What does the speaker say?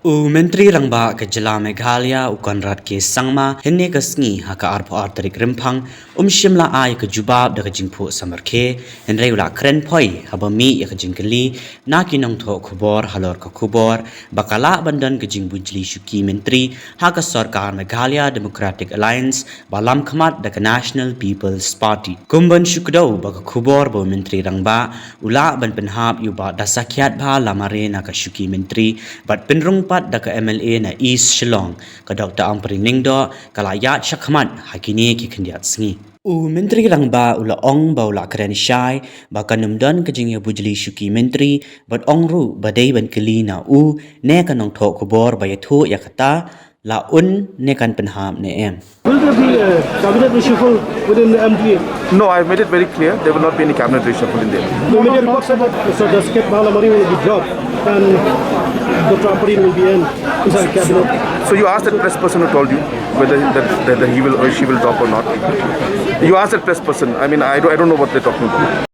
Myntri rangba ke jela Meghalaya Conrad ke sangma henne ke sngi haka arpo arterik rempang shimla ai ke jubab da ke jingpo samarke henre ula kren phoi habami ya ke jingkeli na kinong tho khubor halor ka khubor bakala bandan ke jing bujli shuki Myntri haka Sorkar Meghalaya Democratic Alliance balam khamat da ke National People's Party kumban shukdo ba ke khubor bo Myntri rangba ula ban penhap yu ba dasakyat ba lamare na ka shuki Myntri bat penrung pat da ka MLA na East Shillong ka Dr. Ampring Ningdo kalayat syakhamat hakini ki kendiat sengi. Myntri rangba ula ong ba ula keren syai ba kanumdan ka jingya bujli shuki Myntri bat ong ru badai ban keli na ne kanong thok kubor ba yathu yakata la ne kan penham ne em. Will there be a cabinet reshuffle within the MDA? No, I've made it very clear there will not be any cabinet reshuffle in there. The media reports said that Sir Dasket Bahalamari will be dropped and Dr. Ampring will be inside cabinet. So you asked that press person who told you whether that he will or she will drop or not. You asked that press person. I mean, I don't know what they're talking about.